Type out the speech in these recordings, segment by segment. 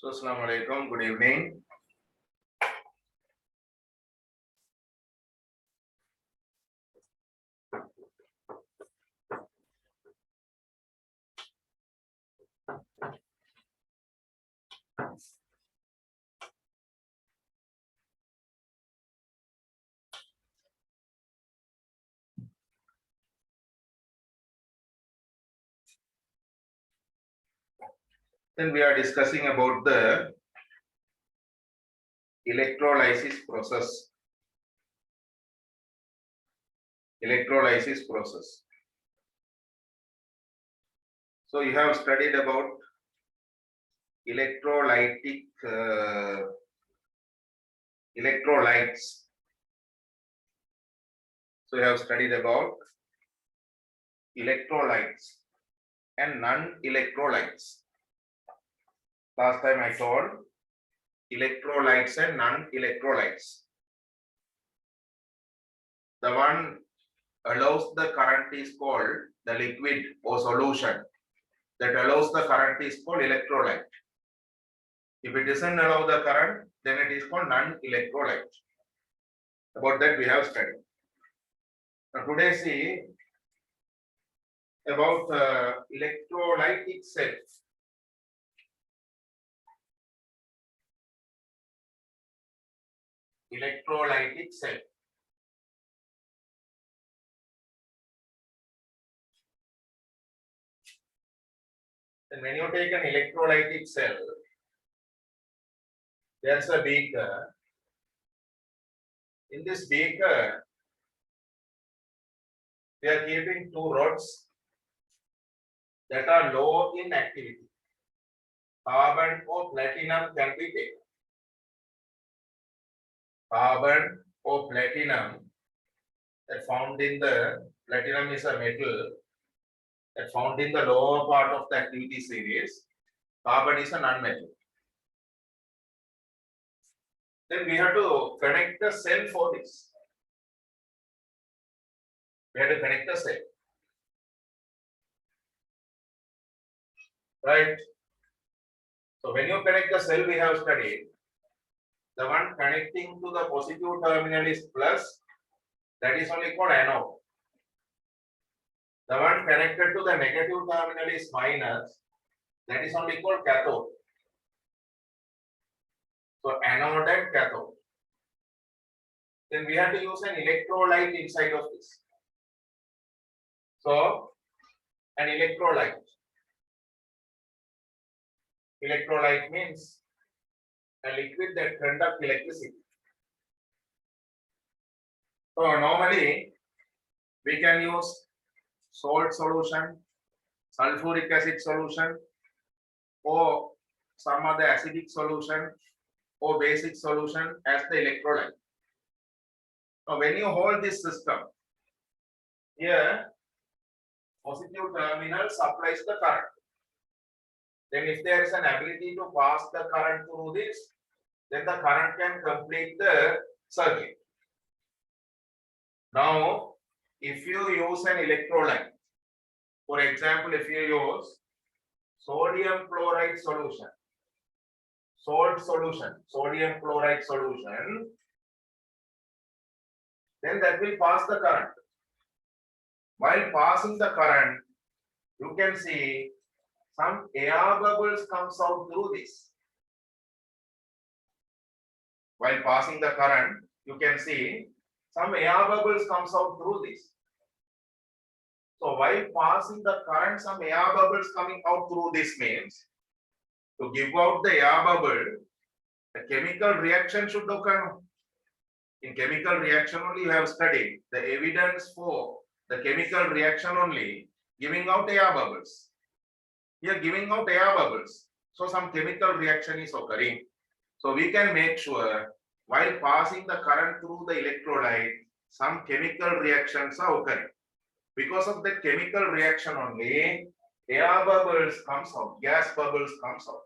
So, Assalamu alaikum, good evening. Then we are discussing about the electrolysis process. Electrolysis process. So you have studied about electrolytic electrolytes. So you have studied about electrolytes and non-electrolytes. Last time I told electrolytes and non-electrolytes. The one allows the current is called the liquid or solution. That allows the current is called electrolyte. If it doesn't allow the current, then it is called non-electrolyte. About that we have studied. Now today see about electrolytic cell. Electrolytic cell. And when you take an electrolytic cell, there's a beaker. In this beaker, we are keeping two rods that are low in activity. Carbon or platinum can be taken. Carbon or platinum that found in the platinum is a metal that found in the lower part of the activity series. Carbon is a non-metal. Then we have to connect the cell for this. We have to connect the cell. Right? So when you connect the cell, we have studied the one connecting to the positive terminal is plus, that is only called anode. The one connected to the negative terminal is minus, that is only called cathode. So anode and cathode. Then we have to use an electrolyte inside of this. So an electrolyte. Electrolyte means a liquid that conducts electricity. So normally we can use salt solution, sulfuric acid solution, or some other acidic solution or basic solution as the electrolyte. Now when you hold this system, here positive terminal supplies the current. Then if there is an ability to pass the current through this, then the current can complete the circuit. Now, if you use an electrolyte, for example, if you use sodium chloride solution, salt solution, sodium chloride solution, then that will pass the current. While passing the current, you can see some air bubbles comes out through this. While passing the current, you can see some air bubbles comes out through this. So while passing the current, some air bubbles coming out through this means to give out the air bubble, a chemical reaction should occur. In chemical reaction only you have studied the evidence for the chemical reaction only giving out air bubbles. Here giving out air bubbles. So some chemical reaction is occurring. So we can make sure while passing the current through the electrolyte, some chemical reactions are occurring. Because of the chemical reaction only, air bubbles comes out, gas bubbles comes out.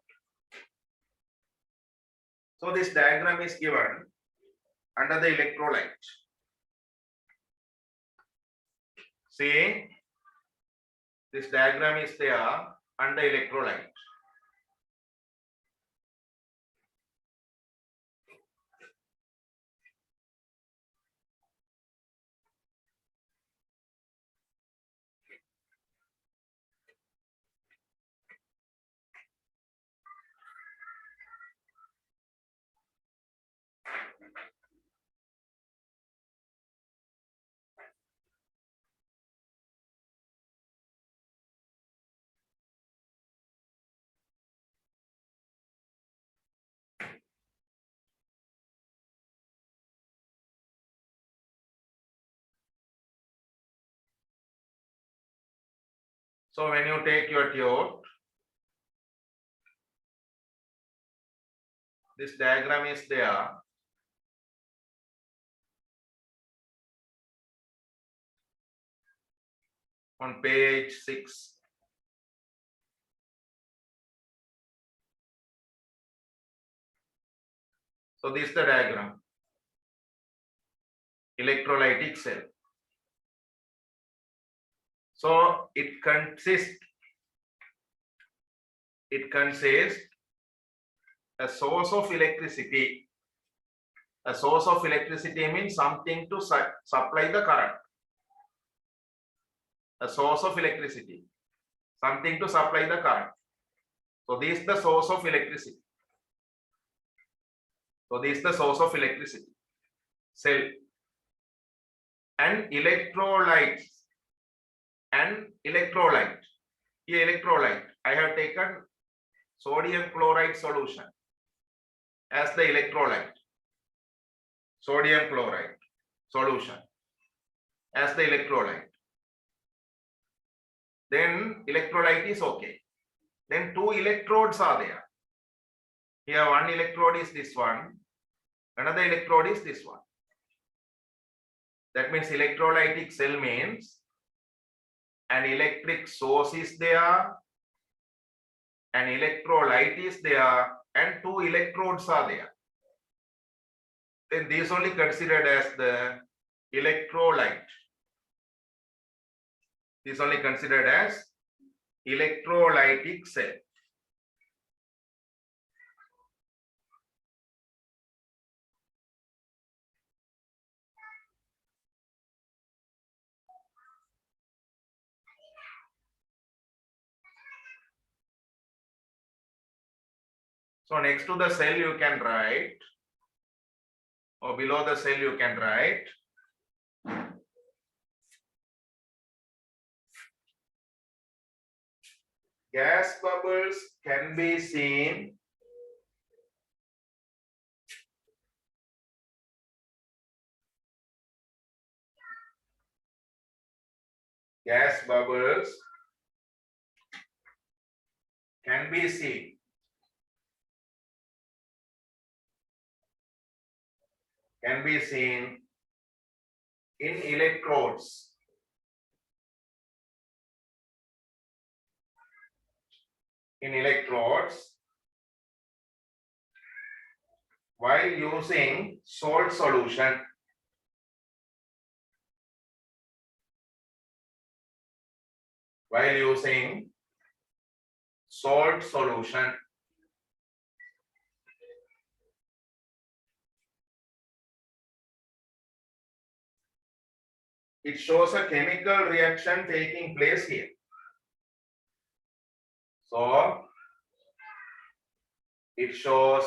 So this diagram is given under the electrolyte. See, this diagram is there under electrolyte. So when you take your tube, this diagram is there. On page 6. So this is the diagram. Electrolytic cell. So it consists a source of electricity. A source of electricity means something to supply the current. A source of electricity, something to supply the current. So this is the source of electricity. So this is the source of electricity, cell. And electrolytes and electrolyte. Here electrolyte, I have taken sodium chloride solution as the electrolyte. Sodium chloride solution as the electrolyte. Then electrolyte is okay. Then two electrodes are there. Here one electrode is this one, another electrode is this one. That means electrolytic cell means an electric source is there, an electrolyte is there, and two electrodes are there. Then these only considered as the electrolyte. This only considered as electrolytic cell. So next to the cell you can write, or below the cell you can write gas bubbles can be seen gas bubbles can be seen in electrodes. In electrodes while using salt solution. While using salt solution. It shows a chemical reaction taking place here. So it shows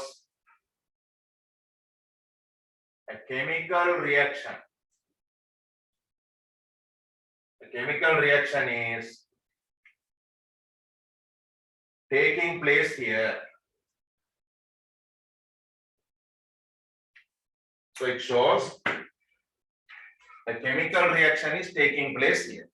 a chemical reaction. The chemical reaction is taking place here. So it shows a chemical reaction is taking place here.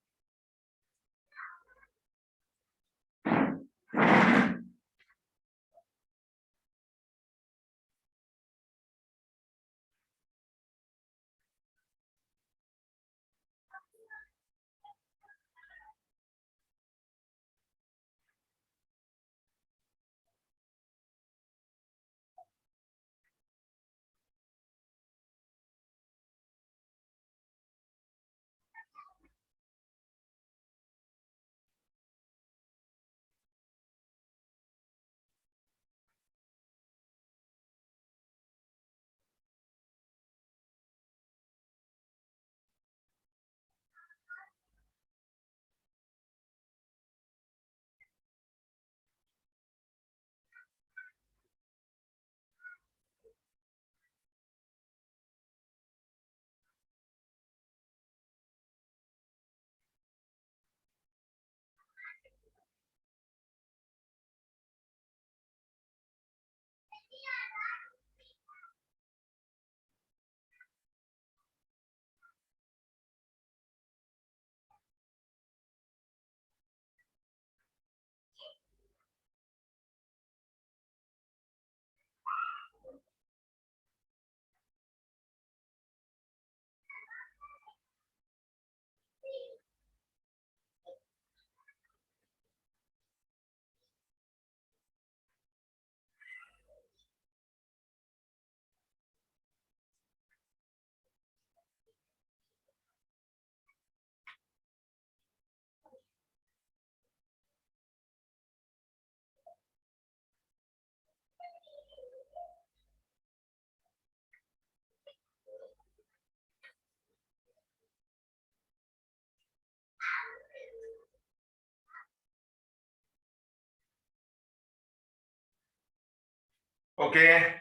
Okay.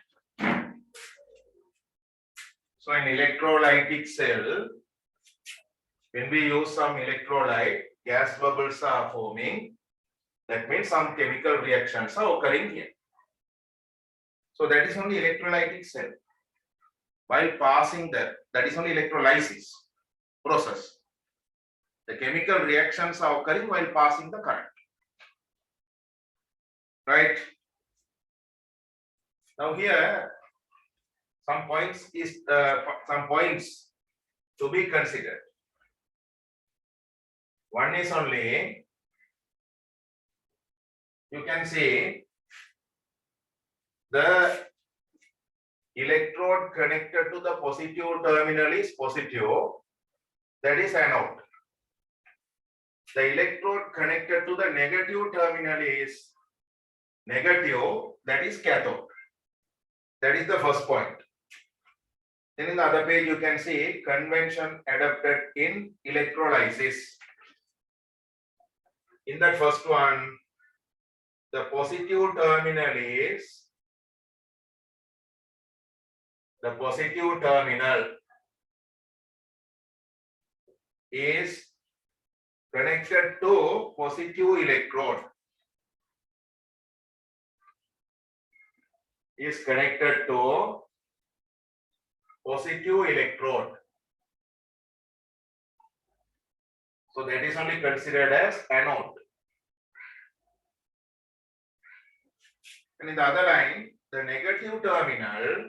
So in electrolytic cell, when we use some electrolyte, gas bubbles are forming. That means some chemical reactions are occurring here. So that is only electrolytic cell. While passing that is only electrolysis process. The chemical reactions are occurring while passing the current. Right? Now here, some points to be considered. One is only, you can see the electrode connected to the positive terminal is positive, that is anode. The electrode connected to the negative terminal is negative, that is cathode. That is the first point. Then in the other page you can see convention adopted in electrolysis. In that first one, the positive terminal is connected to positive electrode. Is connected to positive electrode. So that is only considered as anode. And in the other line, the negative terminal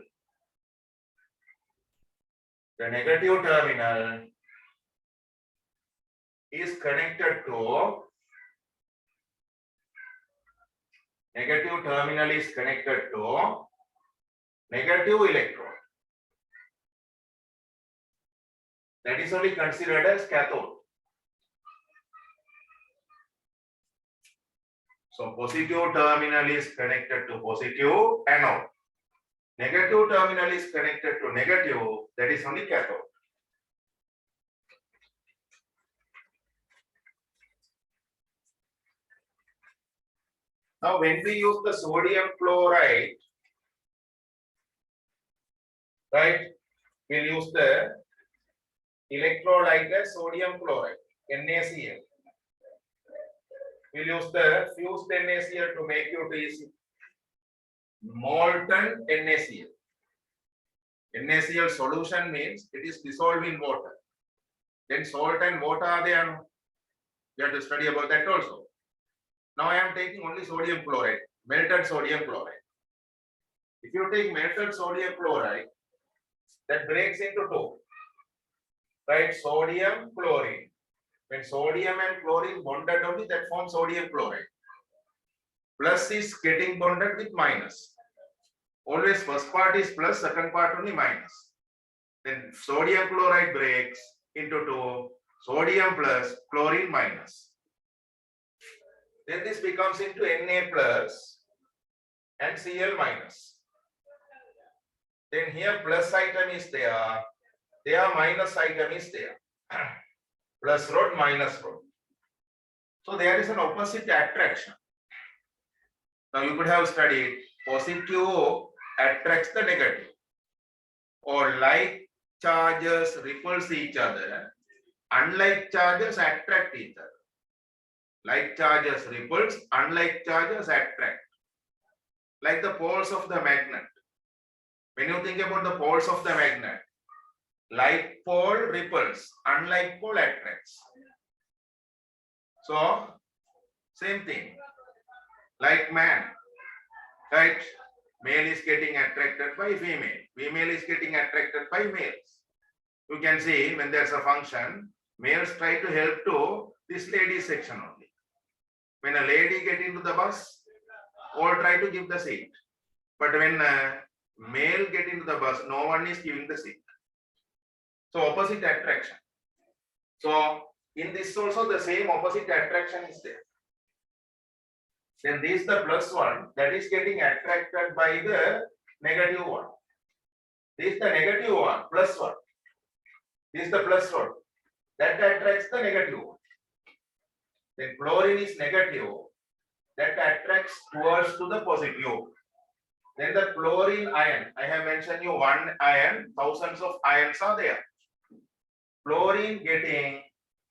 is connected to negative electrode. That is only considered as cathode. So positive terminal is connected to positive anode. Negative terminal is connected to negative, that is only cathode. Now when we use the sodium chloride, right, we'll use the electrolyte as sodium chloride, NaCl. We'll use the fused NaCl to make it easy. Molten NaCl. NaCl solution means it is dissolved in water. Then salt and water are there. You have to study about that also. Now I am taking only sodium chloride, melted sodium chloride. If you take melted sodium chloride, that breaks into two. Right? Sodium, chlorine. When sodium and chlorine bonded only, that forms sodium chloride. Plus is getting bonded with minus. Always first part is plus, second part only minus. Then sodium chloride breaks into two, sodium plus, chlorine minus. Then this becomes into Na plus and Cl minus. Then here plus item is there minus item is there. Plus rod, minus rod. So there is an opposite attraction. Now you could have studied positive attracts the negative, or like charges repulse each other, unlike charges attract each other. Like charges repulse, unlike charges attract. Like the poles of the magnet. When you think about the poles of the magnet, like pole repulse, unlike pole attracts. So, same thing. Like man, right? Male is getting attracted by female. Female is getting attracted by males. You can see when there's a function, males try to help to this lady section only. When a lady get into the bus, all try to give the seat. But when a male get into the bus, no one is giving the seat. So opposite attraction. So in this also the same opposite attraction is there. Then this is the plus one that is getting attracted by the negative one. This is the negative one, plus one. This is the plus one. That attracts the negative one. Then chlorine is negative. That attracts towards to the positive. Then the chlorine ion, I have mentioned you one ion, thousands of ions are there. Chlorine getting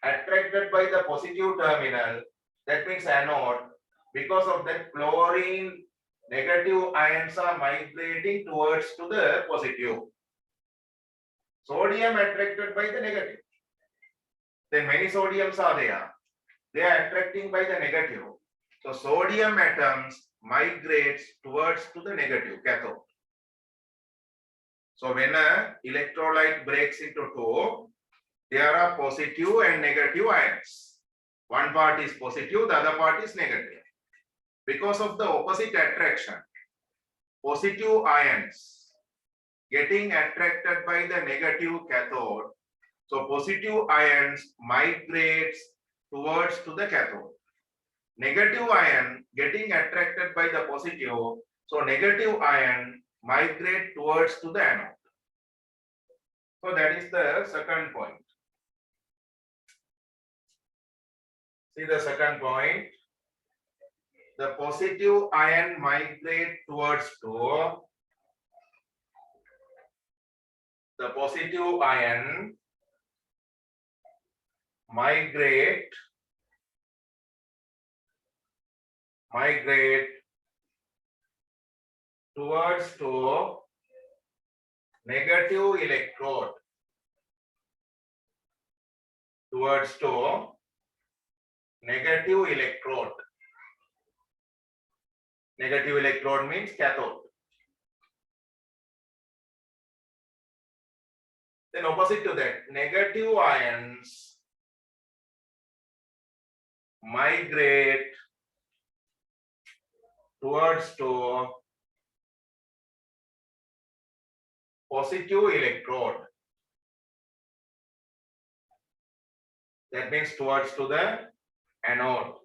attracted by the positive terminal, that means anode. Because of that, chlorine negative ions are migrating towards to the positive. Sodium attracted by the negative. Then many sodiums are there. They are attracting by the negative. So sodium atoms migrates towards to the negative cathode. So when a electrolyte breaks into two, there are positive and negative ions. One part is positive, the other part is negative. Because of the opposite attraction, positive ions getting attracted by the negative cathode. So positive ions migrates towards to the cathode. Negative ion getting attracted by the positive. So negative ion migrate towards to the anode. So that is the second point. See the second point. The positive ion migrate towards to the positive ion migrate towards to negative electrode. Towards to negative electrode. Negative electrode means cathode. Then opposite to that, negative ions migrate towards to positive electrode. That means towards to the anode.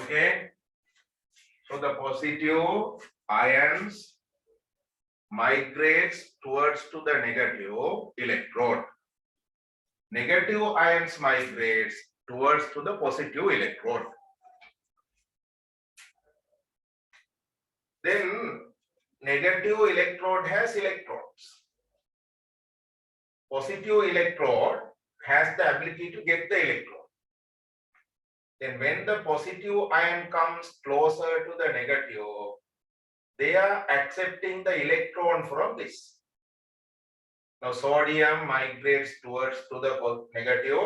Okay. So the positive ions migrates towards to the negative electrode. Negative ions migrates towards to the positive electrode. Then negative electrode has electrons. Positive electrode has the ability to get the electron. Then when the positive ion comes closer to the negative, they are accepting the electron from this. Now sodium migrates towards to the negative.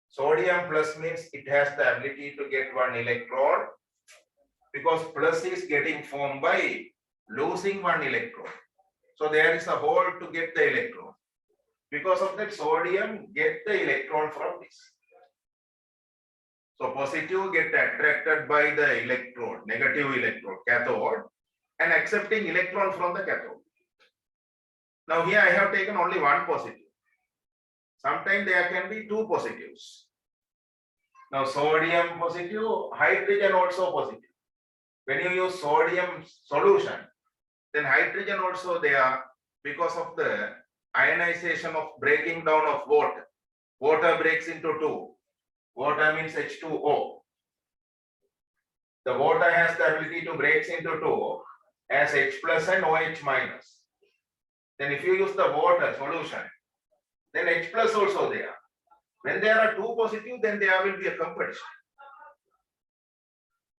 Sodium plus means it has the ability to get one electron, because plus is getting formed by losing one electron. So there is a hole to get the electron. Because of that, sodium get the electron from this. So positive get attracted by the electrode, negative electrode, cathode, and accepting electron from the cathode. Now here I have taken only one positive. sometimes there can be two positives. Now sodium positive, hydrogen also positive. When you use sodium solution, then hydrogen also there because of the ionization of breaking down of water. Water breaks into two. Water means H2O. The water has the ability to break into two as H plus and OH minus. Then if you use the water solution, then H plus also there. When there are two positive, then there will be a competition.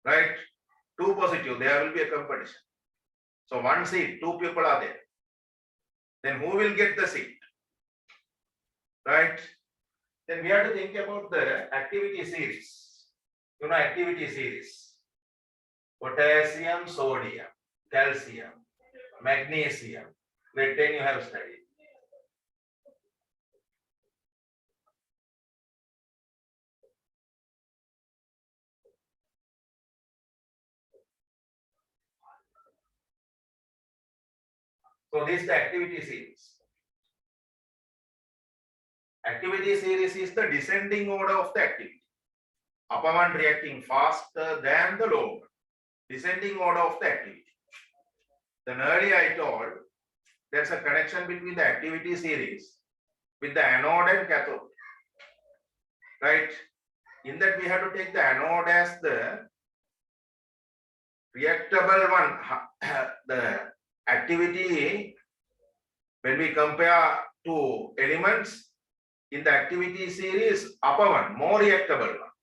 Right? Two positive, there will be a competition. So one seat, two people are there. Then who will get the seat? Right? Then we have to think about the activity series. You know, activity series. Potassium, sodium, calcium, magnesium. Grade 10 you have studied. So this is the activity series. Activity series is the descending order of the activity. Upper one reacting faster than the lower one. Descending order of the activity. Then earlier I told there's a connection between the activity series with the anode and cathode. Right? In that we have to take the anode as the reactable one. The activity, when we compare two elements in the activity series, upper one, more reactable one,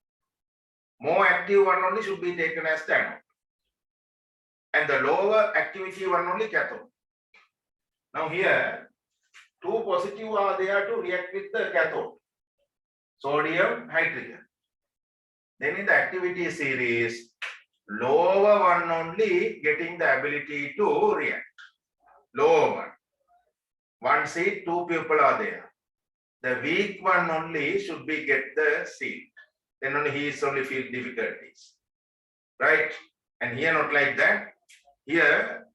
more active one only should be taken as the anode, and the lower activity one only cathode. Now here, two positive are there to react with the cathode, sodium, hydrogen. Then in the activity series, lower one only getting the ability to react. Lower one. One seat, two people are there. The weak one only should be get the seat. Then only he is only feel difficulties. Right? And here not like that. Here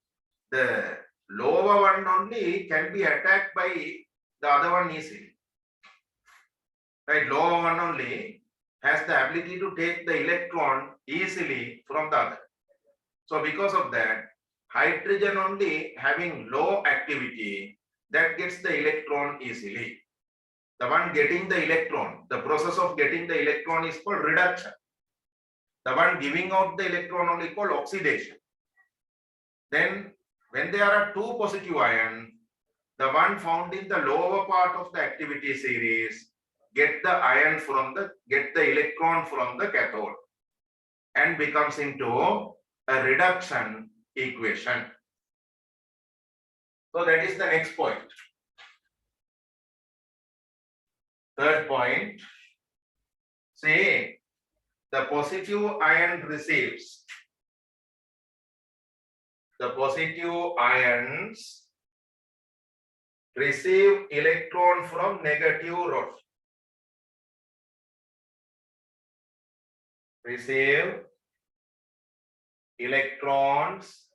the lower one only can be attacked by the other one easily. Right? Lower one only has the ability to take the electron easily from the other. So because of that, hydrogen only having low activity that gets the electron easily. The one getting the electron, the process of getting the electron is called reduction. The one giving out the electron only called oxidation. Then when there are two positive ions, the one found in the lower part of the activity series get the electron from the cathode and becomes into a reduction equation. So that is the next point. Third point, say the positive ion receives. The positive ions receive electron from negative rod. Receive electrons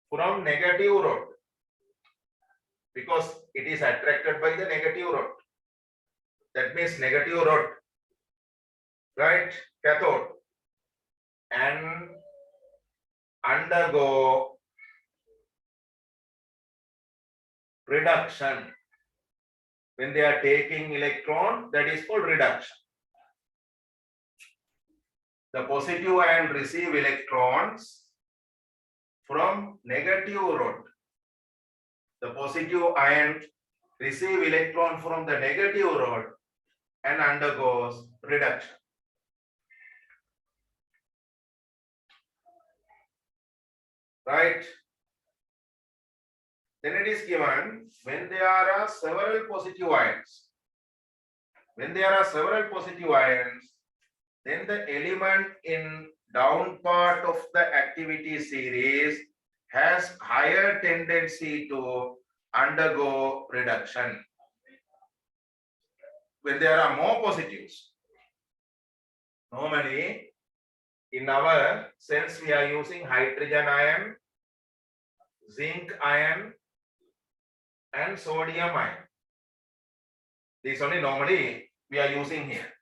from negative rod because it is attracted by the negative rod. That means negative rod, right? Cathode, and undergo reduction. When they are taking electron, that is called reduction. The positive ion receive electrons from negative rod. The positive ion receive electron from the negative rod and undergoes reduction. Right? Then it is given when there are several positive ions. When there are several positive ions, then the element in down part of the activity series has higher tendency to undergo reduction. When there are more positives, normally in our sense we are using hydrogen ion, zinc ion and sodium ion. These only normally we are using here.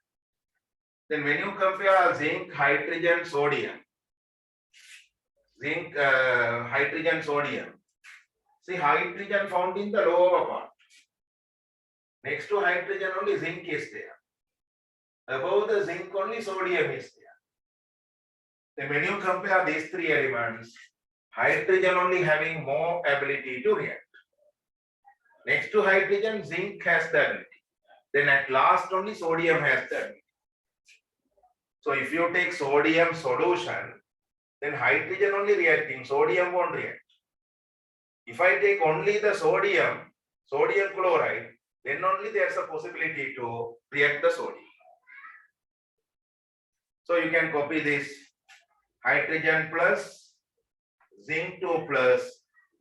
Then when you compare zinc, hydrogen, sodium, zinc, hydrogen, sodium, see hydrogen found in the lower part. Next to hydrogen only zinc is there. Above the zinc only sodium is there. Then when you compare these three elements, hydrogen only having more ability to react. Next to hydrogen, zinc has the ability. Then at last only sodium has the ability. So if you take sodium solution, then hydrogen only reacting, sodium won't react. If I take only the sodium chloride, then only there's a possibility to react the sodium. So you can copy this hydrogen plus, zinc 2 plus,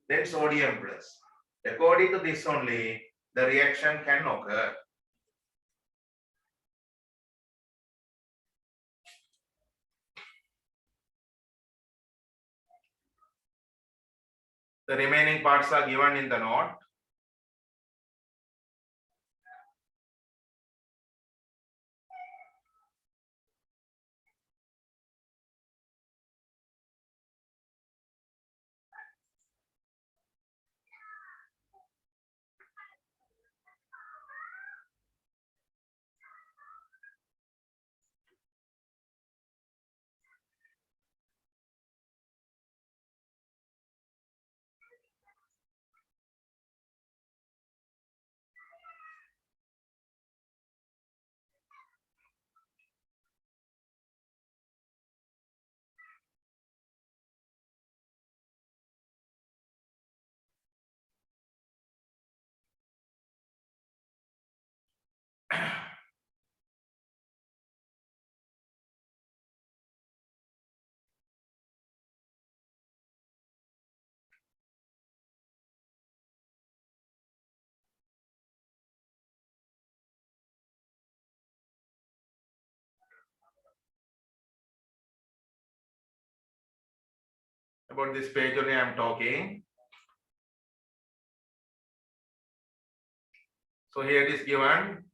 then sodium plus. According to this only, the reaction can occur. The remaining parts are given in the note. About this page only I am talking. So here it is given.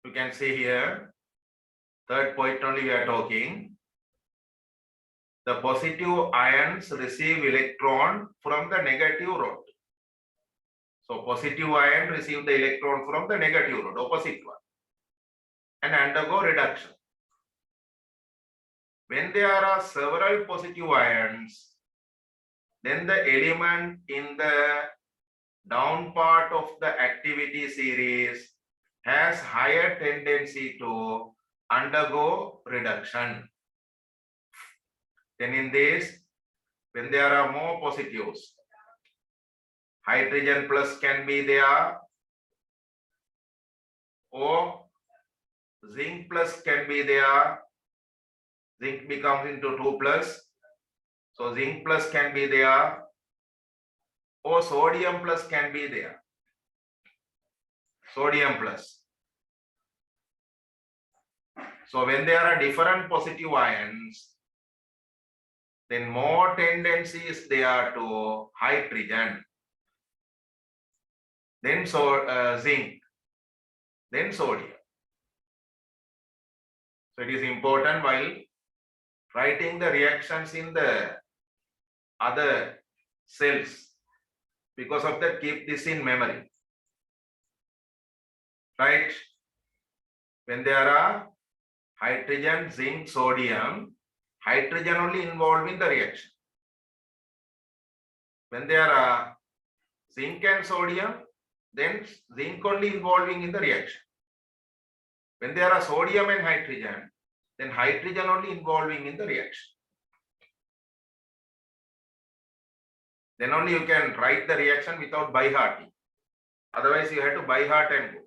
You can see here, third point only we are talking. The positive ions receive electron from the negative rod. So positive ion receive the electron from the negative rod, opposite one, and undergo reduction. When there are several positive ions, then the element in the down part of the activity series has higher tendency to undergo reduction. Then in this, when there are more positives, hydrogen plus can be there, or zinc plus can be there. Zinc becomes into 2 plus. So zinc plus can be there, or sodium plus can be there. Sodium plus. So when there are different positive ions, then more tendency is there to hydrogen, then zinc, then sodium. So it is important while writing the reactions in the other cells. Because of that, keep this in memory. Right? When there are hydrogen, zinc, sodium, hydrogen only involved in the reaction. When there are zinc and sodium, then zinc only involving in the reaction. When there are sodium and hydrogen, then hydrogen only involving in the reaction. Then only you can write the reaction without by hearting. Otherwise, you have to by heart and go.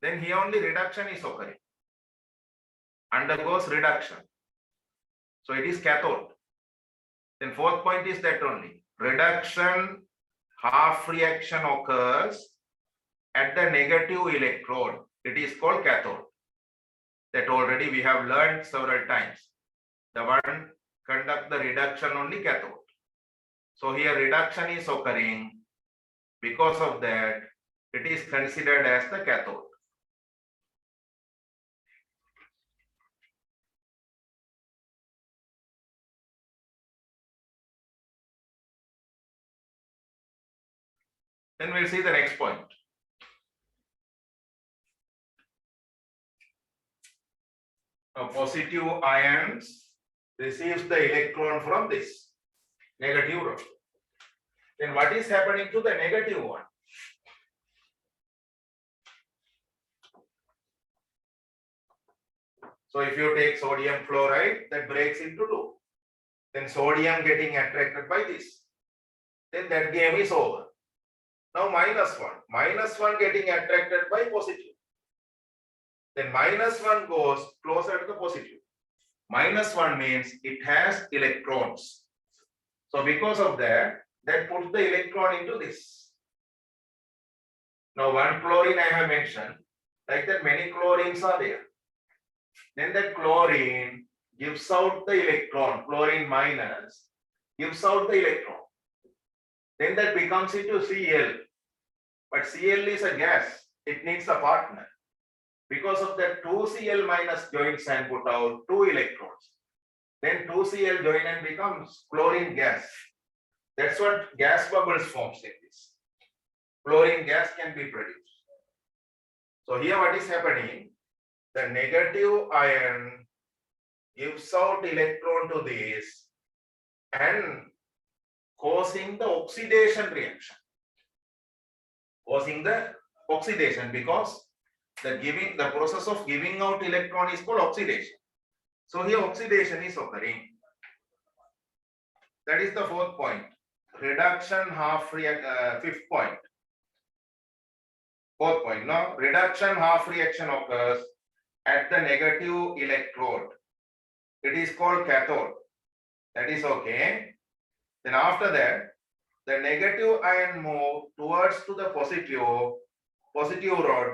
Then here only reduction is occurring. Undergoes reduction. So it is cathode. Then fourth point is that only reduction, half reaction occurs at the negative electrode, it is called cathode. That already we have learned several times. The one conduct the reduction only cathode. So here reduction is occurring. Because of that, it is considered as the cathode. Then we'll see the next point. Now, positive ions receives the electron from this negative rod. Then what is happening to the negative one? So if you take sodium fluoride, that breaks into two. Then sodium getting attracted by this. Then that game is over. Now minus one getting attracted by positive. Then minus one goes closer to the positive. Minus one means it has electrons. So because of that, that puts the electron into this. Now one chlorine I have mentioned, like that many chlorines are there. Then that chlorine gives out the electron, chlorine minus gives out the electron. Then that becomes into Cl. But Cl is a gas, it needs a partner. Because of that 2Cl minus joins and put out 2 electrons. Then 2Cl join and becomes chlorine gas. That's what gas bubbles forms in this. Chlorine gas can be produced. So here what is happening? The negative ion gives out electron to this and causing the oxidation reaction. Causing the oxidation because the process of giving out electron is called oxidation. So here oxidation is occurring. That is the fourth point. Reduction fifth point. Fourth point. Now reduction half reaction occurs at the negative electrode. It is called cathode. That is okay. Then after that, the negative ion move towards to the positive rod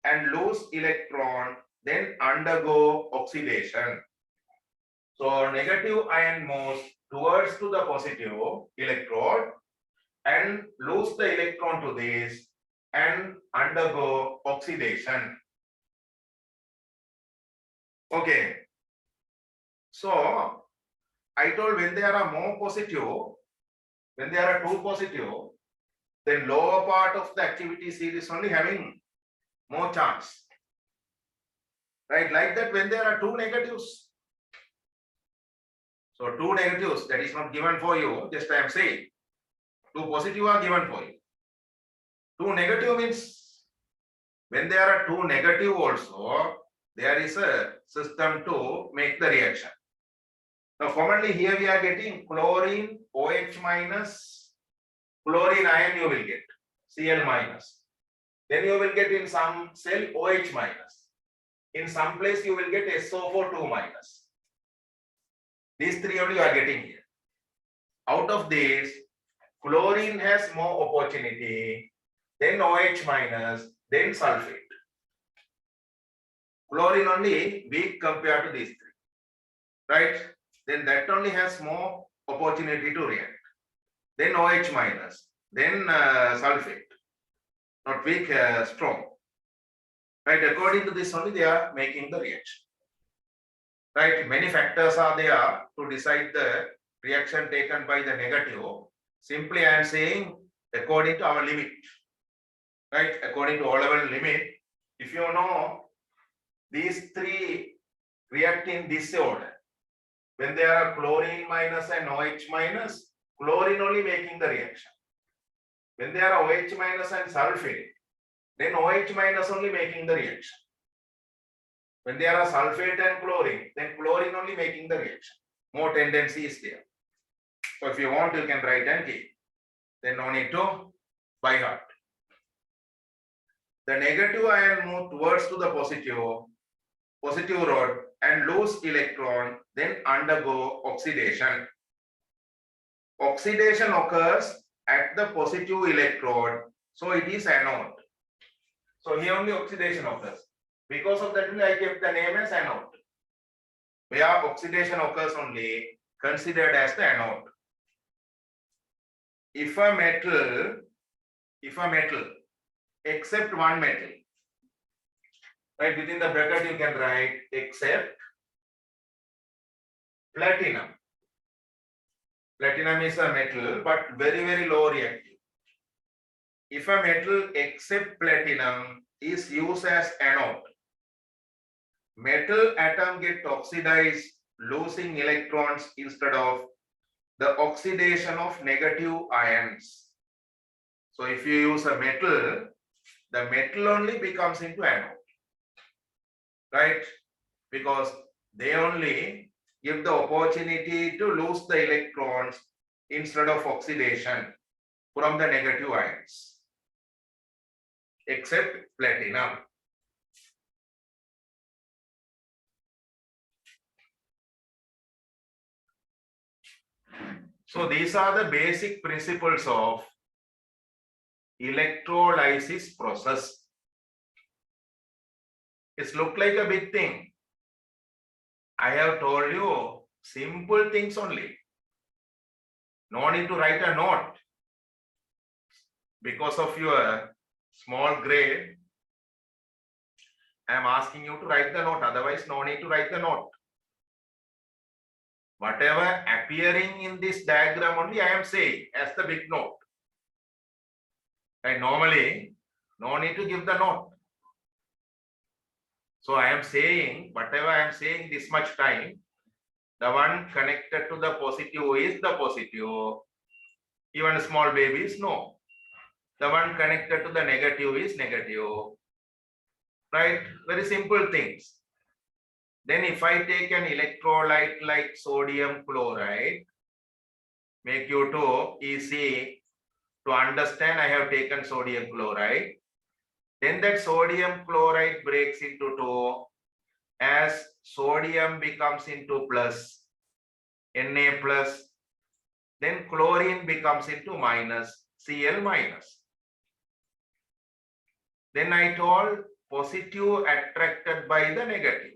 and lose electron, then undergo oxidation. So negative ion moves towards to the positive electrode and lose the electron to this and undergo oxidation. Okay. So I told when there are more positive, when there are two positive, then lower part of the activity seal is only having more chance. Right? Like that when there are two negatives. So two negatives, that is not given for you, just I am saying. Two positive are given for you. Two negative means when there are two negative also, there is a system to make the reaction. Now commonly here we are getting chlorine OH minus, chlorine ion you will get, Cl minus. Then you will get in some cell OH minus. In some place you will get SO4 2 minus. These three only you are getting here. Out of these, chlorine has more opportunity, then OH minus, then sulfate. Chlorine only weak compared to these three, right? Then that only has more opportunity to react. Then OH minus, then sulfate, not weak, strong. Right? According to this only they are making the reaction. Right? Many factors are there to decide the reaction taken by the negative. Simply I am saying according to our limit. Right? According to our limit, if you know these three react in this order. When there are chlorine minus and OH minus, chlorine only making the reaction. When there are OH minus and sulfate, then OH minus only making the reaction. When there are sulfate and chlorine, then chlorine only making the reaction. More tendency is there. So if you want, you can write and keep. Then no need to by heart. The negative ion move towards to the positive rod and lose electron, then undergo oxidation. Oxidation occurs at the positive electrode, so it is anode. So here only oxidation occurs. Because of that, I kept the name as anode. Where oxidation occurs only considered as the anode. If a metal, except one metal, right, within the bracket you can write except platinum. Platinum is a metal, but very, very low reactive. If a metal except platinum is used as anode, metal atom get oxidized, losing electrons instead of the oxidation of negative ions. So if you use a metal, the metal only becomes into anode, right? Because they only give the opportunity to lose the electrons instead of oxidation from the negative ions, except platinum. So these are the basic principles of electrolysis process. It looks like a big thing. I have told you simple things only. No need to write a note. Because of your small grade, I am asking you to write the note. Otherwise, no need to write the note. Whatever appearing in this diagram only I am saying as the big note. Right? Normally, no need to give the note. So I am saying, whatever I am saying this much time, the one connected to the positive is the positive. Even small babies know. The one connected to the negative is negative. Right? Very simple things. Then if I take an electrolyte like sodium chloride, make you to easy to understand, I have taken sodium chloride. Then that sodium chloride breaks into two. As sodium becomes into plus, Na plus, then chlorine becomes into minus, Cl minus. Then I told positive attracted by the negative.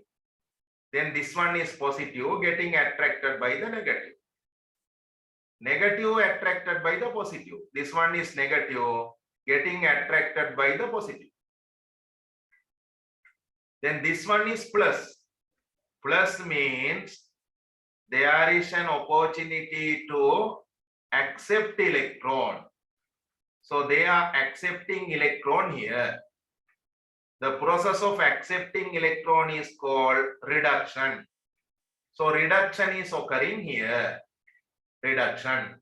Then this one is positive getting attracted by the negative. Negative attracted by the positive. This one is negative getting attracted by the positive. Then this one is plus. Plus means there is an opportunity to accept electron. So they are accepting electron here. The process of accepting electron is called reduction. So reduction is occurring here. Reduction.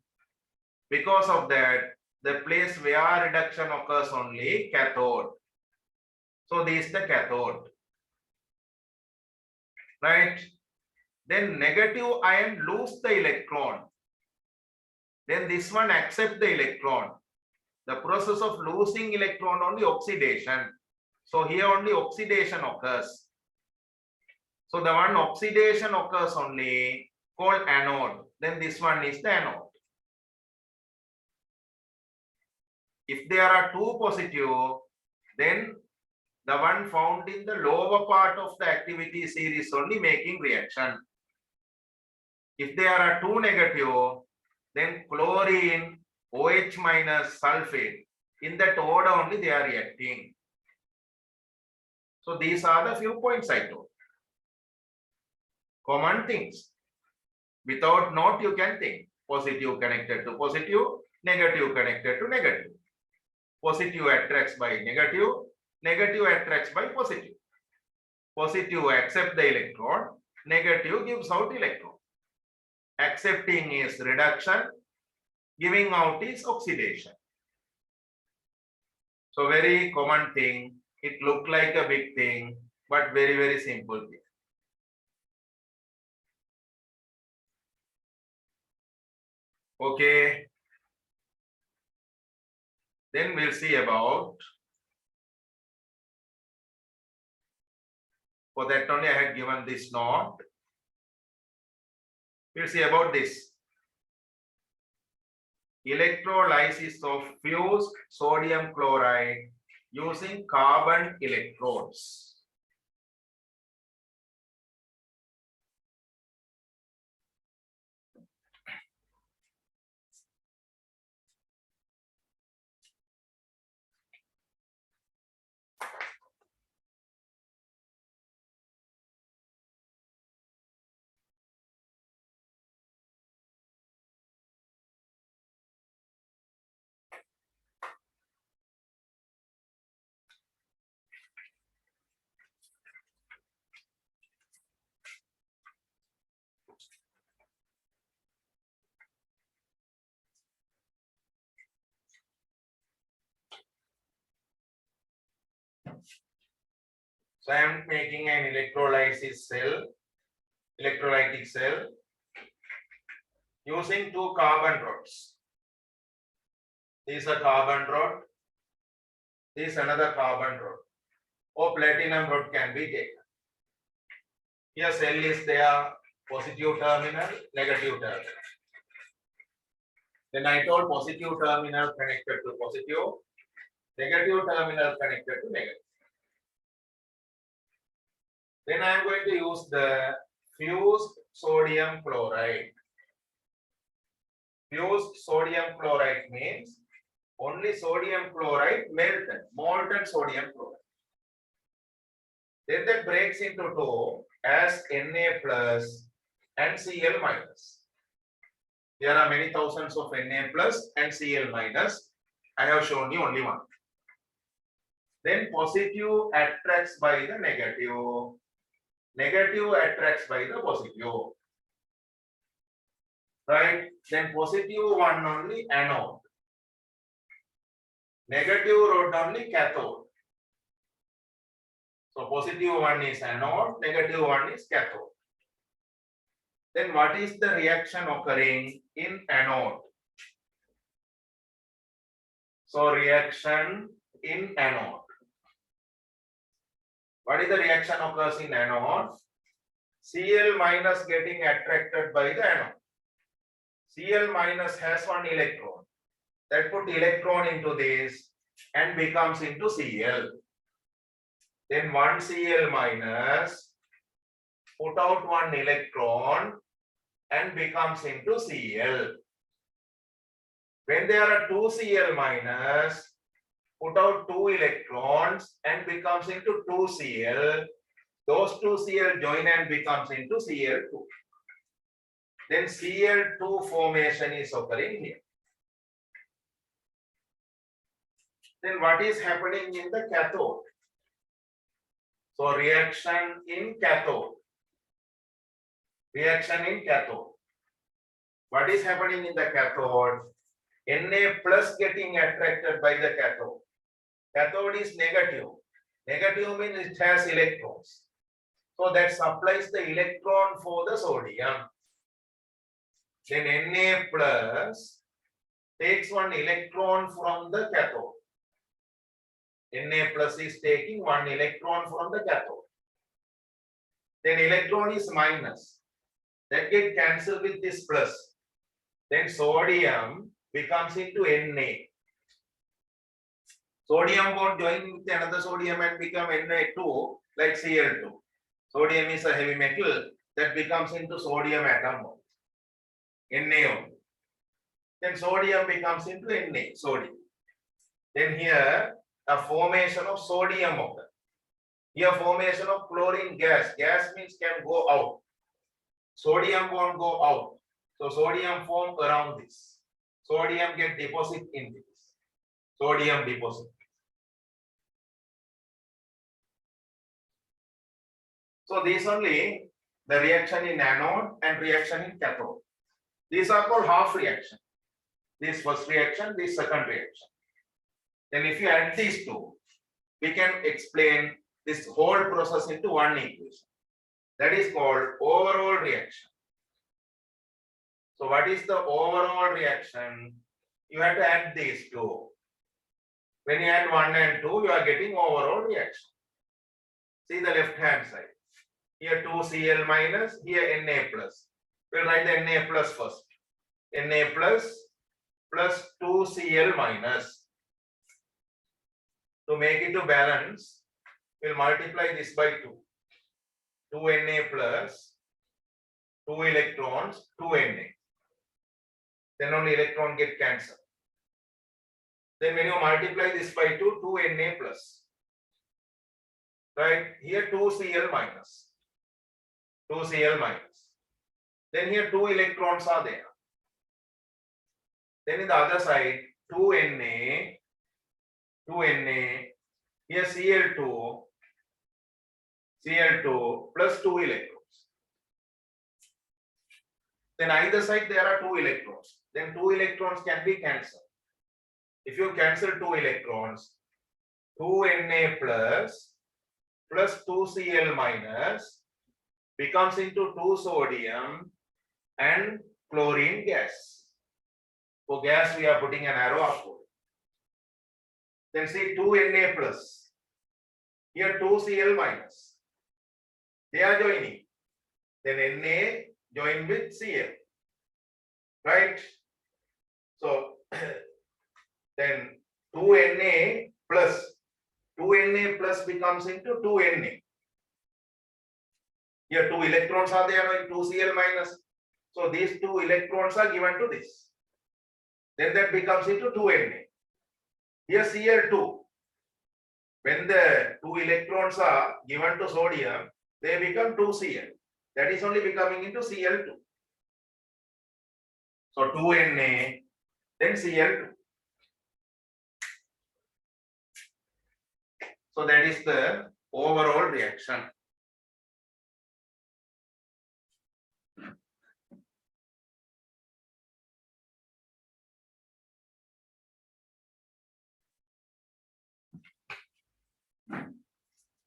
Because of that, the place where reduction occurs only cathode. So this is the cathode. Right? Then negative ion lose the electron. Then this one accept the electron. The process of losing electron only oxidation. So here only oxidation occurs. So the one oxidation occurs only called anode. Then this one is the anode. If there are two positive, then the one found in the lower part of the activity series only making reaction. If there are two negative, then chlorine, OH minus, sulfate, in that order only they are reacting. So these are the few points I told. Common things. Without note you can think. Positive connected to positive, negative connected to negative. Positive attracts by negative, negative attracts by positive. Positive accept the electron, negative gives out electron. Accepting is reduction, giving out is oxidation. So very common thing. It looked like a big thing, but very, very simple thing. Okay. Then we'll see about, for that only I had given this note. We'll see about this. Electrolysis of fused sodium chloride using carbon electrodes. So I am making an electrolytic cell using two carbon rods. This is a carbon rod. This is another carbon rod. Or platinum rod can be taken. Here cell is there, positive terminal, negative terminal. Then I told positive terminal connected to positive, negative terminal connected to negative. Then I am going to use the fused sodium chloride. Fused sodium chloride means only sodium chloride melted, molten sodium chloride. Then that breaks into two as Na plus and Cl minus. There are many thousands of Na plus and Cl minus. I have shown you only one. Then positive attracts by the negative. Negative attracts by the positive. Right? Then positive one only anode. Negative rod only cathode. So positive one is anode, negative one is cathode. Then what is the reaction occurring in anode? So reaction in anode. What is the reaction occurs in anode? Cl minus getting attracted by the anode. Cl minus has one electron. That put electron into this and becomes into Cl. Then one Cl minus put out one electron and becomes into Cl. When there are two Cl minus, put out two electrons and becomes into 2 Cl. Those 2 Cl join and becomes into Cl2. Then Cl2 formation is occurring here. Then what is happening in the cathode? So reaction in cathode. Reaction in cathode. What is happening in the cathode? Na plus getting attracted by the cathode. Cathode is negative. Negative means it has electrons. So that supplies the electron for the sodium. Then Na plus takes one electron from the cathode. Na plus is taking one electron from the cathode. Then electron is minus. That get cancelled with this plus. Then sodium becomes into Na. Sodium won't join with another sodium and become Na2 like Cl2. Sodium is a heavy metal that becomes into sodium atom. Na. Then sodium becomes into Na, sodium. Then here a formation of sodium occurs. Here formation of chlorine gas. Gas means can go out. Sodium won't go out. So sodium form around this. Sodium get deposit in this. Sodium deposit. So these only the reaction in anode and reaction in cathode. These are called half reaction. This first reaction, this second reaction. Then if you add these two, we can explain this whole process into one equation. That is called overall reaction. So what is the overall reaction? You have to add these two. When you add 1 and 2, you are getting overall reaction. See the left hand side. Here 2Cl minus, here Na plus. We'll write the Na plus first. Na plus 2Cl minus. To make it to balance, we'll multiply this by 2. 2 Na plus 2 electrons, 2 Na. Then only electron get cancelled. Then when you multiply this by 2, 2 Na plus. Right? Here 2 Cl minus. 2 Cl minus. Then here 2 electrons are there. Then in the other side, 2 Na, here Cl2 plus 2 electrons. Then either side there are 2 electrons. Then 2 electrons can be cancelled. If you cancel 2 electrons, 2 Na plus 2 Cl minus becomes into 2 sodium and chlorine gas. For gas we are putting an arrow upward. Then see 2 Na plus. Here 2 Cl minus. They are joining. Then Na join with Cl. Right? So then 2 Na plus becomes into 2 Na. Here 2 electrons are there in 2 Cl minus. So these 2 electrons are given to this. Then that becomes into 2 Na. Here Cl2. When the 2 electrons are given to sodium, they become 2 Cl. That is only becoming into Cl2. So 2 Na, then Cl2. So that is the overall reaction.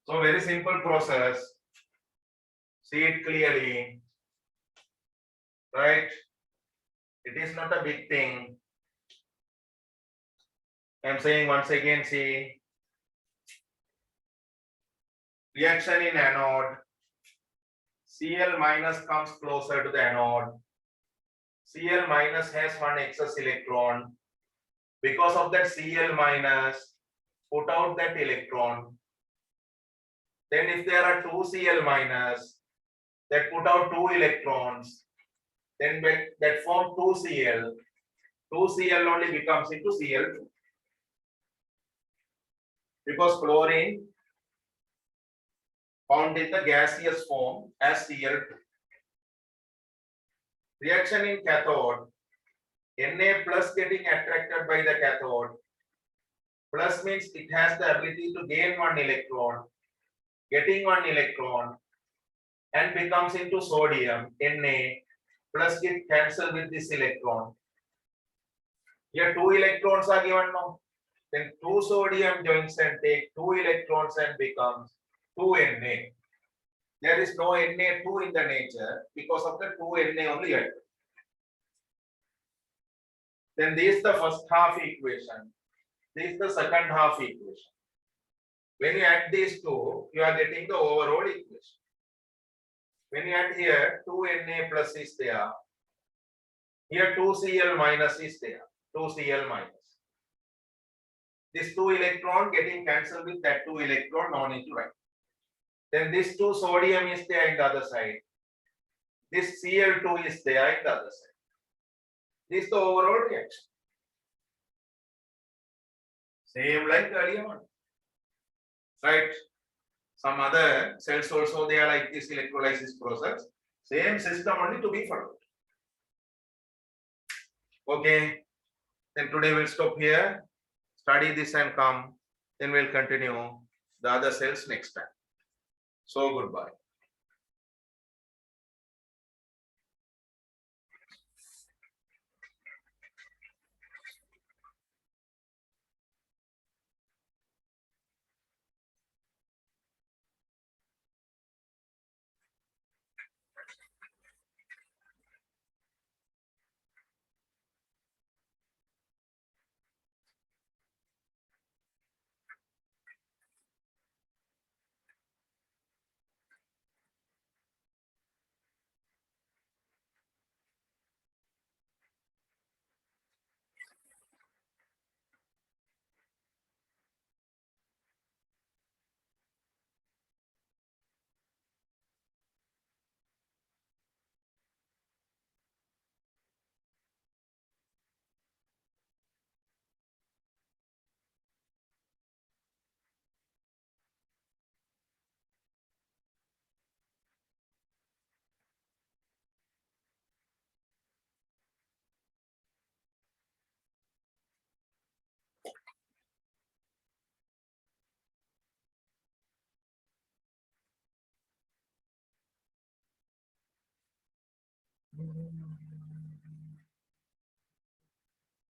So very simple process. See it clearly. Right? It is not a big thing. I'm saying once again, see. Reaction in anode. Cl minus comes closer to the anode. Cl minus has one excess electron. Because of that Cl minus, put out that electron. Then if there are 2 Cl minus, that put out 2 electrons, then that form 2 Cl. 2 Cl only becomes into Cl2. Because chlorine found in the gaseous form as Cl2. Reaction in cathode, Na plus getting attracted by the cathode. Plus means it has the ability to gain one electron, getting one electron, and becomes into sodium, Na, plus get cancel with this electron. Here 2 electrons are given now. Then 2 sodium joins and take 2 electrons and becomes 2 Na. There is no Na2 in the nature because of the 2 Na only. Then this is the first half equation. This is the second half equation. When you add these two, you are getting the overall equation. When you add here, 2 Na plus is there. Here 2 Cl minus is there. 2 Cl minus. This 2 electron getting cancelled with that 2 electron, no need to write. Then this 2 sodium is there in the other side. This Cl2 is there in the other side. This is the overall reaction. Same like earlier one. Right? Some other cells also they are like this electrolysis process. Same system only to be followed. Okay. Then today we'll stop here. Study this and come. Then we'll continue the other cells next time. So goodbye.